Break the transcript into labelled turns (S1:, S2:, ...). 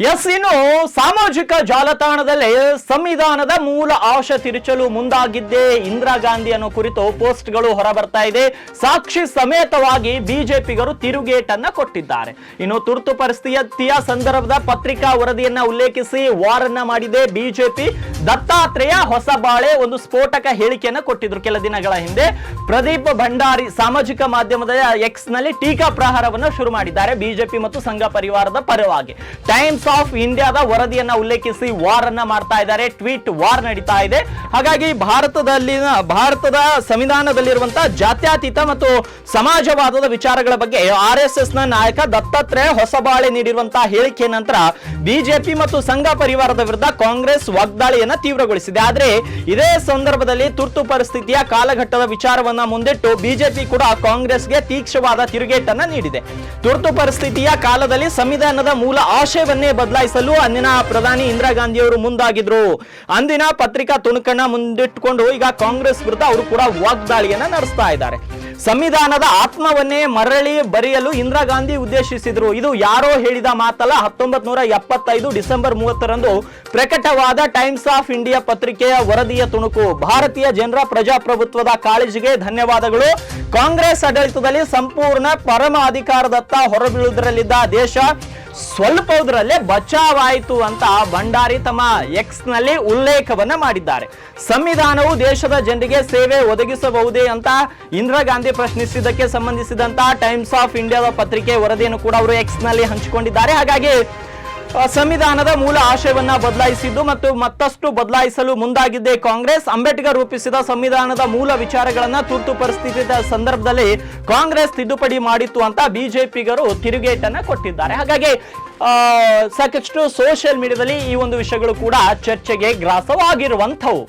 S1: ಇನ್ನು ಸಾಮಾಜಿಕ ಜಾಲತಾಣದಲ್ಲಿ ಸಂವಿಧಾನದ ಮೂಲ ಆಶಯ ತಿರುಚಲು ಮುಂದಾಗಿದ್ದೇ ಇಂದಿರಾ ಗಾಂಧಿ ಅನ್ನೋ ಕುರಿತು ಪೋಸ್ಟ್ಗಳು ಹೊರಬರ್ತಾ ಇದೆ. ಸಾಕ್ಷಿ ಸಮೇತವಾಗಿ ಬಿಜೆಪಿಗರು ತಿರುಗೇಟನ್ನ ಕೊಟ್ಟಿದ್ದಾರೆ. ಇನ್ನು ತುರ್ತು ಪರಿಸ್ಥಿತಿಯ ಸಂದರ್ಭದ ಪತ್ರಿಕಾ ವರದಿಯನ್ನ ಉಲ್ಲೇಖಿಸಿ ವಾರನ್ನ ಮಾಡಿದೆ ಬಿಜೆಪಿ. ದತ್ತಾತ್ರೇಯ ಹೊಸಬಾಳೆ ಒಂದು ಸ್ಫೋಟಕ ಹೇಳಿಕೆಯನ್ನ ಕೊಟ್ಟಿದ್ರು ಕೆಲ ದಿನಗಳ ಹಿಂದೆ. ಪ್ರದೀಪ್ ಭಂಡಾರಿ ಸಾಮಾಜಿಕ ಮಾಧ್ಯಮದ ಎಕ್ಸ್ ನಲ್ಲಿ ಟೀಕಾ ಪ್ರಹಾರವನ್ನು ಶುರು ಮಾಡಿದ್ದಾರೆ ಬಿಜೆಪಿ ಮತ್ತು ಸಂಘ ಪರಿವಾರದ ಪರವಾಗಿ. ಟೈಮ್ಸ್ ಆಫ್ ಇಂಡಿಯಾದ ವರದಿಯನ್ನ ಉಲ್ಲೇಖಿಸಿ ವಾರ್ ಅನ್ನ ಮಾಡ್ತಾ ಇದ್ದಾರೆ. ಟ್ವೀಟ್ ವಾರ್ ನಡೀತಾ ಇದೆ. ಹಾಗಾಗಿ ಭಾರತದ ಸಂವಿಧಾನದಲ್ಲಿರುವಂತಹ ಜಾತ್ಯತೀತ ಮತ್ತು ಸಮಾಜವಾದದ ವಿಚಾರಗಳ ಬಗ್ಗೆ ಆರ್ಎಸ್ಎಸ್ ನ ನಾಯಕ ದತ್ತಾತ್ರೇಯ ಹೊಸಬಾಳೆ ನೀಡಿರುವಂತಹ ಹೇಳಿಕೆ ನಂತರ ಬಿಜೆಪಿ ಮತ್ತು ಸಂಘ ಪರಿವಾರದ ವಿರುದ್ಧ ಕಾಂಗ್ರೆಸ್ ವಾಗ್ದಾಳಿಯನ್ನ ತೀವ್ರಗೊಳಿಸಿದೆ. ಆದ್ರೆ ಇದೇ ಸಂದರ್ಭದಲ್ಲಿ ತುರ್ತು ಪರಿಸ್ಥಿತಿಯ ಕಾಲಘಟ್ಟದ ವಿಚಾರವನ್ನ ಮುಂದಿಟ್ಟು ಬಿಜೆಪಿ ಕೂಡ ಕಾಂಗ್ರೆಸ್ಗೆ ತೀಕ್ಷ್ಣವಾದ ತಿರುಗೇಟನ್ನ ನೀಡಿದೆ. ತುರ್ತು ಪರಿಸ್ಥಿತಿಯ ಕಾಲದಲ್ಲಿ ಸಂವಿಧಾನದ ಮೂಲ ಆಶಯವನ್ನೇ ಬದಲಾಯಿಸಲು ಅಂದಿನ ಪ್ರಧಾನಿ ಇಂದಿರಾ ಗಾಂಧಿ ಅವರು ಮುಂದಾಗಿದ್ರು. ಅಂದಿನ ಪತ್ರಿಕಾ ತುಣುಕನ್ನ ಮುಂದಿಟ್ಟುಕೊಂಡು ಈಗ ಕಾಂಗ್ರೆಸ್ ವಿರುದ್ಧ ಅವರು ಕೂಡ ವಾಗ್ದಾಳಿಯನ್ನ ನಡೆಸ್ತಾ ಇದ್ದಾರೆ. ಸಂವಿಧಾನದ ಆತ್ಮವನ್ನೇ ಮರಳಿ ಬರೆಯಲು ಇಂದಿರಾ ಗಾಂಧಿ ಉದ್ದೇಶಿಸಿದ್ರು. ಇದು ಯಾರೋ ಹೇಳಿದ ಮಾತಲ್ಲ. 1975 ಡಿಸೆಂಬರ್ 30ರಂದು ಪ್ರಕಟವಾದ ಟೈಮ್ಸ್ ಆಫ್ ಇಂಡಿಯಾ ಪತ್ರಿಕೆಯ ವರದಿಯ ತುಣುಕು. ಭಾರತೀಯ ಜನರ ಪ್ರಜಾಪ್ರಭುತ್ವದ ಕಾಳಜಿಗೆ ಧನ್ಯವಾದಗಳು. ಕಾಂಗ್ರೆಸ್ ಆಡಳಿತದಲ್ಲಿ ಸಂಪೂರ್ಣ ಪರಮ ಅಧಿಕಾರದತ್ತ ಹೊರಬೀಳುವುದರಲ್ಲಿದ್ದ ದೇಶ ಸ್ವಲ್ಪದರಲ್ಲೇ ಬಚಾವಾಯಿತು ಅಂತ ಭಂಡಾರಿ ತಮ್ಮ ಎಕ್ಸ್ ನಲ್ಲಿ ಉಲ್ಲೇಖವನ್ನ ಮಾಡಿದ್ದಾರೆ. ಸಂವಿಧಾನವು ದೇಶದ ಜನರಿಗೆ ಸೇವೆ ಒದಗಿಸಬಹುದೇ ಅಂತ ಇಂದಿರಾ ಗಾಂಧಿ ಪ್ರಶ್ನಿಸಿದ್ದಕ್ಕೆ ಸಂಬಂಧಿಸಿದಂತ ಟೈಮ್ಸ್ ಆಫ್ ಇಂಡಿಯಾದ ಪತ್ರಿಕೆ ವರದಿಯನ್ನು ಕೂಡ ಅವರು ಎಕ್ಸ್ ನಲ್ಲಿ ಹಂಚಿಕೊಂಡಿದ್ದಾರೆ. ಹಾಗಾಗಿ ಸಂವಿಧಾನದ ಮೂಲ ಆಶಯವನ್ನ ಬದಲಾಯಿಸಿದ್ದು ಮತ್ತು ಮತ್ತಷ್ಟು ಬದಲಾಯಿಸಲು ಮುಂದಾಗಿದ್ದೇ ಕಾಂಗ್ರೆಸ್. ಅಂಬೇಡ್ಕರ್ ರೂಪಿಸಿದ ಸಂವಿಧಾನದ ಮೂಲ ವಿಚಾರಗಳನ್ನ ತುರ್ತು ಪರಿಸ್ಥಿತಿಯ ಸಂದರ್ಭದಲ್ಲಿ ಕಾಂಗ್ರೆಸ್ ತಿದ್ದುಪಡಿ ಮಾಡಿತ್ತು ಅಂತ ಬಿಜೆಪಿಗರು ತಿರುಗೇಟನ್ನ ಕೊಟ್ಟಿದ್ದಾರೆ. ಹಾಗಾಗಿ ಸಾಕಷ್ಟು ಸೋಷಿಯಲ್ ಮೀಡಿಯಾದಲ್ಲಿ ಈ ಒಂದು ವಿಷಯಗಳು ಕೂಡ ಚರ್ಚೆಗೆ ಗ್ರಾಸವಾಗಿರುವಂಥವು.